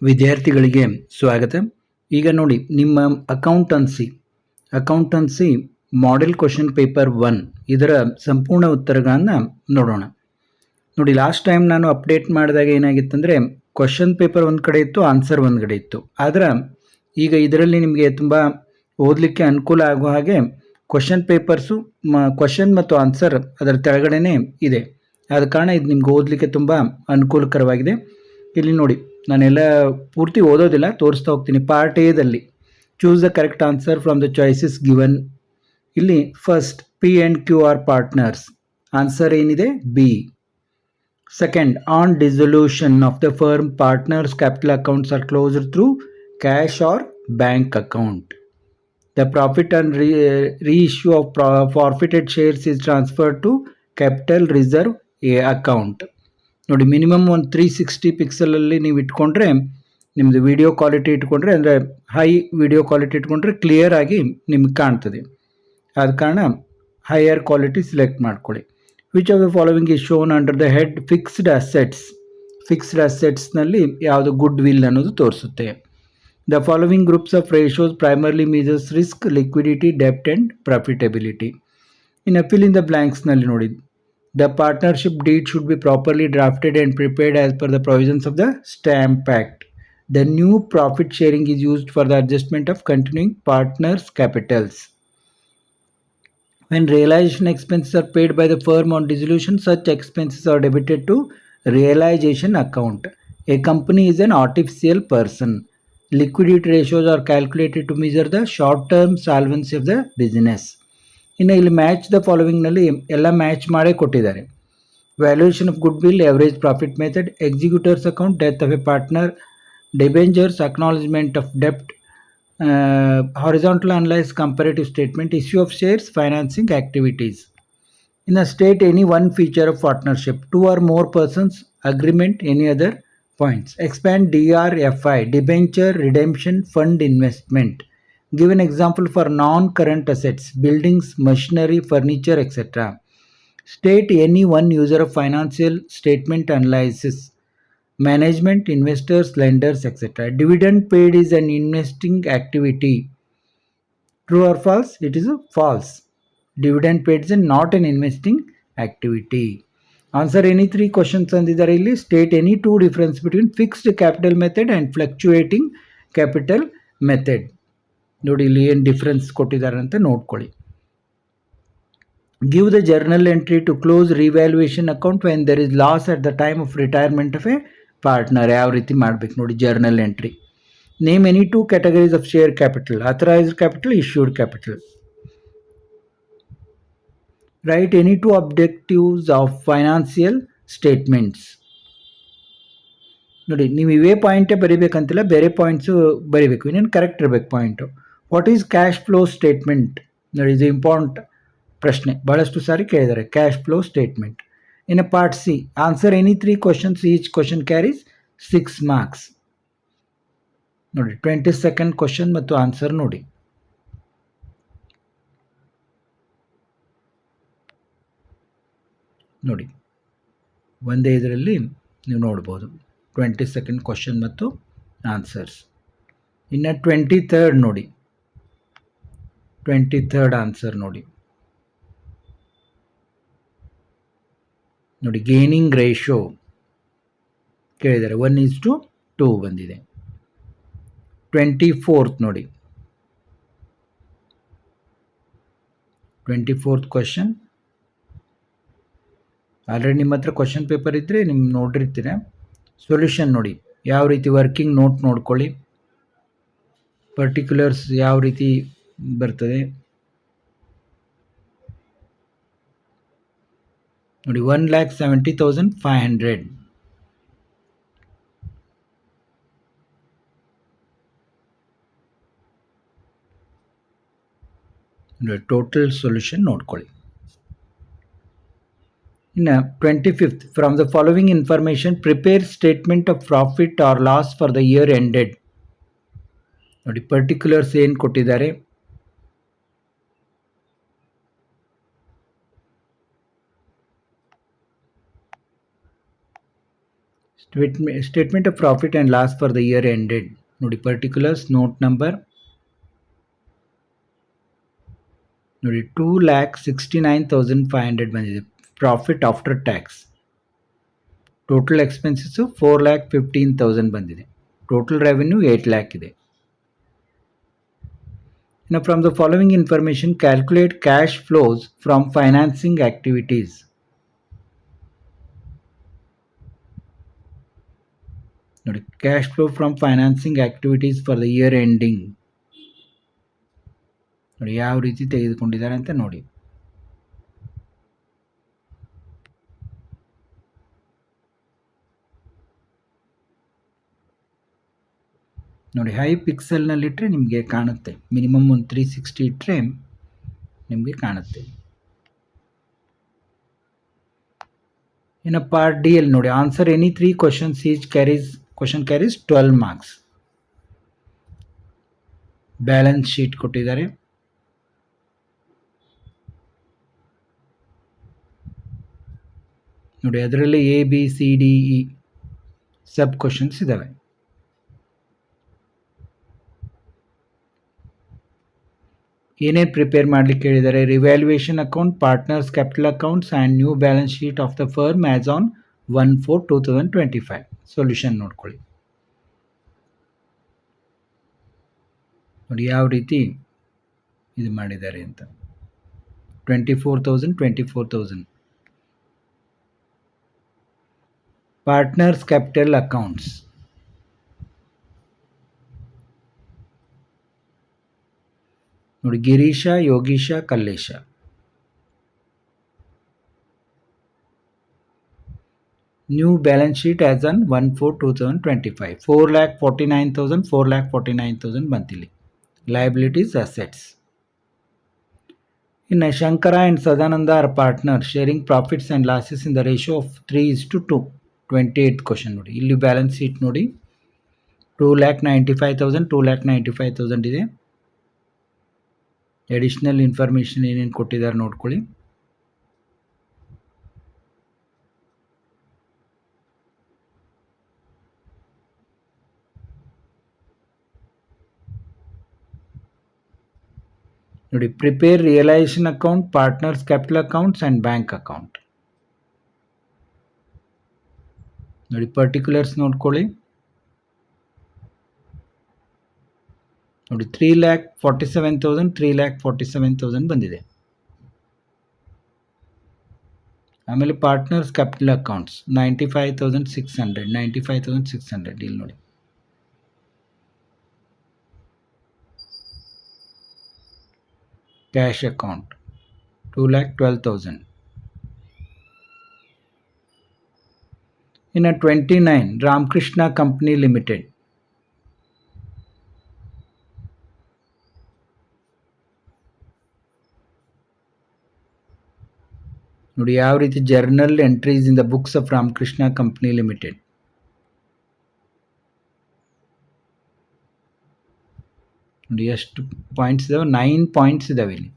ವಿದ್ಯಾರ್ಥಿಗಳಿಗೆ ಸ್ವಾಗತ. ಈಗ ನೋಡಿ, ನಿಮ್ಮ ಅಕೌಂಟನ್ಸಿ ಮಾಡೆಲ್ ಕ್ವಶನ್ ಪೇಪರ್ 1 ಇದರ ಸಂಪೂರ್ಣ ಉತ್ತರಗಳನ್ನು ನೋಡೋಣ. ನೋಡಿ, ಲಾಸ್ಟ್ ಟೈಮ್ ನಾನು ಅಪ್ಡೇಟ್ ಮಾಡಿದಾಗ ಏನಾಗಿತ್ತಂದರೆ ಕ್ವಶನ್ ಪೇಪರ್ ಒಂದು ಕಡೆ ಇತ್ತು, ಆನ್ಸರ್ ಒಂದು ಕಡೆ ಇತ್ತು. ಆದರೆ ಈಗ ಇದರಲ್ಲಿ ನಿಮಗೆ ತುಂಬ ಓದಲಿಕ್ಕೆ ಅನುಕೂಲ ಆಗುವ ಹಾಗೆ ಕ್ವಶನ್ ಪೇಪರ್ಸು ಕ್ವಶನ್ ಮತ್ತು ಆನ್ಸರ್ ಅದರ ಕೆಳಗಡೆನೇ ಇದೆ. ಆದ ಕಾರಣ ಇದು ನಿಮ್ಗೆ ಓದಲಿಕ್ಕೆ ತುಂಬ ಅನುಕೂಲಕರವಾಗಿದೆ. ಇಲ್ಲಿ ನೋಡಿ, ನಾನೆಲ್ಲ ಪೂರ್ತಿ ಓದೋದಿಲ್ಲ, ತೋರಿಸ್ತಾ ಹೋಗ್ತೀನಿ. ಪಾರ್ಟ್ ಎದಲ್ಲಿ choose the correct answer from the choices given. ಇಲ್ಲಿ ಫಸ್ಟ್ P&QR ಪಾರ್ಟ್ನರ್ಸ್, ಆನ್ಸರ್ ಏನಿದೆ B. Second, on dissolution of the firm partners capital accounts are closed through cash or bank account. The profit and reissue of forfeited shares is transferred to capital reserve account. ನೋಡಿ, minimum ಒಂದು 360 ಪಿಕ್ಸಲಲ್ಲಿ ನೀವು ಇಟ್ಕೊಂಡ್ರೆ, ನಿಮ್ಮದು video quality ಇಟ್ಕೊಂಡ್ರೆ, ಅಂದರೆ high video quality ಇಟ್ಕೊಂಡ್ರೆ clear ಆಗಿ ನಿಮ್ಗೆ ಕಾಣ್ತದೆ. ಆದ ಕಾರಣ ಹೈಯರ್ ಕ್ವಾಲಿಟಿ ಸಿಲೆಕ್ಟ್ ಮಾಡ್ಕೊಳ್ಳಿ. Which of the following is shown under the head fixed assets. Fixed ಅಸೆಟ್ಸ್ನಲ್ಲಿ ಯಾವುದು ಗುಡ್ ವಿಲ್ ಅನ್ನೋದು ತೋರಿಸುತ್ತೆ. The following groups of ratios primarily measures risk, liquidity, debt and profitability. In fill in the blanks nalli nodi, the partnership deed should be properly drafted and prepared as per the provisions of the Stamp Act. The new profit sharing is used for the adjustment of continuing partners' capitals. When realization expenses are paid by the firm on dissolution, such expenses are debited to realization account. A company is an artificial person. Liquidity ratios are calculated to measure the short-term solvency of the business. ಇನ್ನು ಇಲ್ಲಿ match the ಫಾಲೋವಿಂಗ್ನಲ್ಲಿ ಎಲ್ಲ match ಮಾಡೇ ಕೊಟ್ಟಿದ್ದಾರೆ. Valuation of goodwill, average profit method, executors account, death of a partner, debentures, acknowledgement of ಡೆಪ್ಟ್, horizontal analyse, comparative statement, issue of shares, financing activities. ಇನ್ನು state any one feature of partnership, 2 or more persons, agreement, any other points. Expand DRFI, debenture redemption fund investment. Give an example for non-current assets, buildings, machinery, furniture, etc. State any one user of financial statement analysis, management, investors, lenders, etc. Dividend paid is an investing activity. True or false? It is a false. Dividend paid is not an investing activity. Answer any 3 questions ಅಂದಿದ್ದಾರೆ. ಇಲ್ಲಿ state any 2 difference between fixed capital method and fluctuating capital method. ನೋಡಿ, ಇಲ್ಲಿ ಏನು difference ಕೊಟ್ಟಿದ್ದಾರೆ ಅಂತ ನೋಡ್ಕೊಳ್ಳಿ. Give the journal entry to close revaluation account when there is loss at the time of retirement of a partner. ಯಾವ ರೀತಿ ಮಾಡಬೇಕು ನೋಡಿ, journal entry. Name any 2 categories of share capital, authorised capital, issued capital. Write any 2 objectives of financial statements. ನೋಡಿ, ನೀವು ಇವೇ ಪಾಯಿಂಟೇ ಬರೀಬೇಕಂತಿಲ್ಲ, ಬೇರೆ points ಬರೀಬೇಕು. ಇನ್ನೇನು ಕರೆಕ್ಟ್ ಇರಬೇಕು point. What is cash flow statement? ನೋಡಿ, ಇದು ಇಂಪಾರ್ಟೆಂಟ್ ಪ್ರಶ್ನೆ, ಭಾಳಷ್ಟು ಸಾರಿ ಕೇಳಿದ್ದಾರೆ. Cash flow statement. ಇನ್ನು part C, answer any 3 questions, each question carries 6 marks. ನೋಡಿ, 22nd ಕ್ವಶನ್ ಮತ್ತು ಆನ್ಸರ್ ನೋಡಿ. ನೋಡಿ, ಒಂದೇ ಇದರಲ್ಲಿ ನೀವು ನೋಡ್ಬೋದು 22nd ಕ್ವಶನ್ ಮತ್ತು ಆನ್ಸರ್ಸ್. ಇನ್ನು 23rd ನೋಡಿ, 23rd ಆನ್ಸರ್ ನೋಡಿ. ನೋಡಿ, ಗೇನಿಂಗ್ ರೇಷೋ ಕೇಳಿದ್ದಾರೆ, 1:2 ಬಂದಿದೆ. 24th ನೋಡಿ, 24th ಕ್ವಶನ್. ಆಲ್ರೆಡಿ ನಿಮ್ಮ ಹತ್ರ ಕ್ವಶನ್ ಪೇಪರ್ ಇದ್ದರೆ ನಿಮ್ಗೆ ನೋಡಿರ್ತೀರ. ಸೊಲ್ಯೂಷನ್ ನೋಡಿ, ಯಾವ ರೀತಿ ವರ್ಕಿಂಗ್ ನೋಟ್ ನೋಡ್ಕೊಳ್ಳಿ. ಪರ್ಟಿಕ್ಯುಲರ್ಸ್ ಯಾವ ರೀತಿ ಬರ್ತದೆ ನೋಡಿ. 1,70,500. ಟೋಟಲ್ ಸೊಲ್ಯೂಷನ್ ನೋಡ್ಕೊಳ್ಳಿ. ಇನ್ನು 25th, from the following information prepare statement of profit or loss for the year ended. ನೋಡಿ, ಪರ್ಟಿಕ್ಯುಲರ್ಸ್ ಏನು ಕೊಟ್ಟಿದ್ದಾರೆ. Statement of profit and loss for the year ended ನೋಡಿ. ಪರ್ಟಿಕ್ಯುಲರ್ಸ್ ನೋಟ್ ನಂಬರ್ ನೋಡಿ 2,69,500 ಬಂದಿದೆ profit after tax. Total expenses 4,15,000 ಬಂದಿದೆ. Total revenue 8 lakh ಇದೆ. Now from the following information calculate cash flows from financing activities. ನೋಡಿ cash flow from financing activities for the year ending ನೋಡಿ ಯಾವ ರೀತಿ ತೆಗೆದುಕೊಂಡಿದ್ದಾರೆ ಅಂತ ನೋಡಿ. ನೋಡಿ ಹೈ ಪಿಕ್ಸೆಲ್ನಲ್ಲಿಟ್ಟರೆ ನಿಮಗೆ ಕಾಣುತ್ತೆ. ಮಿನಿಮಮ್ ಒಂದು 360 ಇಟ್ಟರೆ ನಿಮಗೆ ಕಾಣುತ್ತೆ. ಇನ್ನು ಪಾರ್ಟ್ ಡಿ ಅಲ್ಲಿ ನೋಡಿ answer any 3 questions each question carries 12 marks. Balance sheet ಕೊಟ್ಟಿದ್ದಾರೆ. ನೋಡಿ ಅದರಲ್ಲಿ ABCDE ಸಬ್ ಕ್ವಶನ್ಸ್ ಇದ್ದಾವೆ. ಏನೇನು ಪ್ರಿಪೇರ್ ಮಾಡಲಿಕ್ಕೆ ಹೇಳಿದ್ದಾರೆ? Revaluation account, partners capital accounts and new balance sheet of the firm as on 1/4/2025. Solution ನೋಡ್ಕೊಳ್ಳಿ. ನೋಡಿ ಯಾವ ರೀತಿ ಇದು ಮಾಡಿದ್ದಾರೆ ಅಂತ. 24,000 ಪಾರ್ಟ್ನರ್ಸ್ ಕ್ಯಾಪಿಟಲ್ ಅಕೌಂಟ್ಸ್ ನೋಡಿ Girisha, Yogisha, Kallesha. New balance sheet as on 1/4/2025 4,49,000 ಬಂತಿಲ್ಲಿ. Liabilities, assets. ಇನ್ನು Shankara and Sadananda are partner sharing profits and losses in the ratio of 3:2. 28th question ನೋಡಿ. ಇಲ್ಲಿ ಬ್ಯಾಲೆನ್ಸ್ ಶೀಟ್ ನೋಡಿ 2,95,000 ಇದೆ. ಎಡಿಷನಲ್ ಇನ್ಫಾರ್ಮೇಷನ್ ಏನೇನು ಕೊಟ್ಟಿದ್ದಾರೆ ನೋಡ್ಕೊಳ್ಳಿ. ನೋಡಿ prepare realisation account, partners capital accounts and bank account. ನೋಡಿ ಪರ್ಟಿಕ್ಯುಲರ್ಸ್ ನೋಡ್ಕೊಳ್ಳಿ. ನೋಡಿ 3,47,000 ಬಂದಿದೆ. ಆಮೇಲೆ ಪಾರ್ಟ್ನರ್ಸ್ ಕ್ಯಾಪಿಟಲ್ ಅಕೌಂಟ್ಸ್ 95,600 ಇಲ್ಲಿ ನೋಡಿ. Cash account 2,12,000. ಇನ್ನು 29 ರಾಮಕೃಷ್ಣ ಕಂಪನಿ ಲಿಮಿಟೆಡ್. ನೋಡಿ ಯಾವ ರೀತಿ journal entries in the books of Ramakrishna company limited. ನೋಡಿ ಎಷ್ಟು ಪಾಯಿಂಟ್ಸ್ ಇದಾವೆ? 9 ಪಾಯಿಂಟ್ಸ್ ಇದಾವೆ ಇಲ್ಲಿ.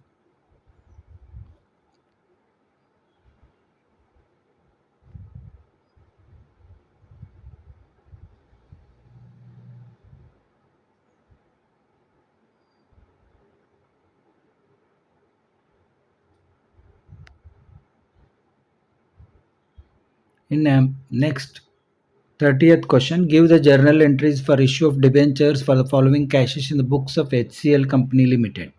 In next 30th question, give the journal entries for issue of debentures for the following cashes in the books of HCL Company Limited.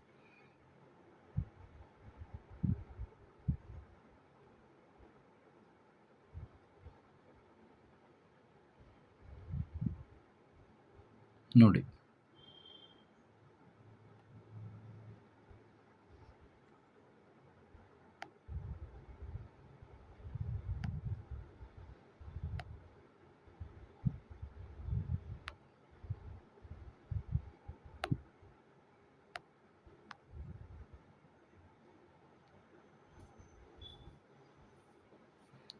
ನೋಡಿ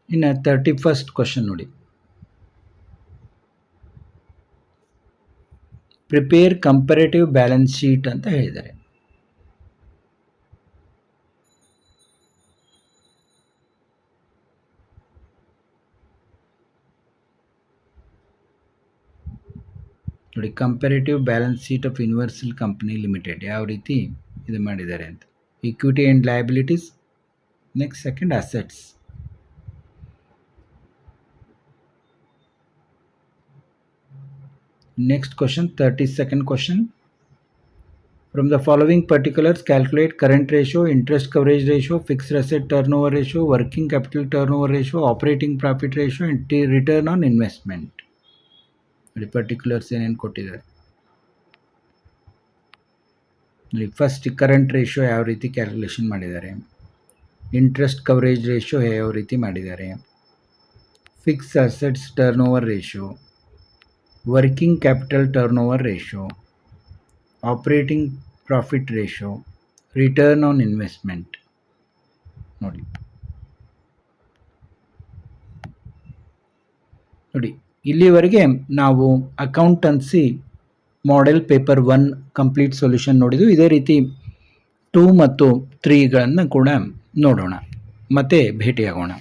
ಇನ್ನು 31st question ನೋಡಿ. Prepare comparative balance sheet ಅಂತ ಹೇಳಿದ್ದಾರೆ. ನೋಡಿ, comparative balance sheet of universal company limited ಯಾವ ರೀತಿ ಇದು ಮಾಡಿದ್ದಾರೆ ಅಂತ. Equity and liabilities. Next second assets. Next question, 32nd question. From the following particulars, calculate current ratio, interest coverage ratio, fixed asset turnover ratio, working capital turnover ratio, operating profit ratio, and return on investment. The particulars ಏನೇನು ಕೊಟ್ಟಿದ್ದಾರೆ. First current ratio ಯಾವ ರೀತಿ calculation ಮಾಡಿದ್ದಾರೆ, interest coverage ratio ಯಾವ ರೀತಿ ಮಾಡಿದ್ದಾರೆ, fix assets turnover ratio, working capital turnover ratio, operating profit ratio, return on investment. ನೋಡಿ ಇಲ್ಲಿವರೆಗೆ ನಾವು accountancy model paper 1 complete solution ನೋಡಿದ್ವಿ. ಇದೇ ರೀತಿ 2 ಮತ್ತು 3ಗಳನ್ನು ಕೂಡ ನೋಡೋಣ. ಮತ್ತೆ ಭೇಟಿಯಾಗೋಣ.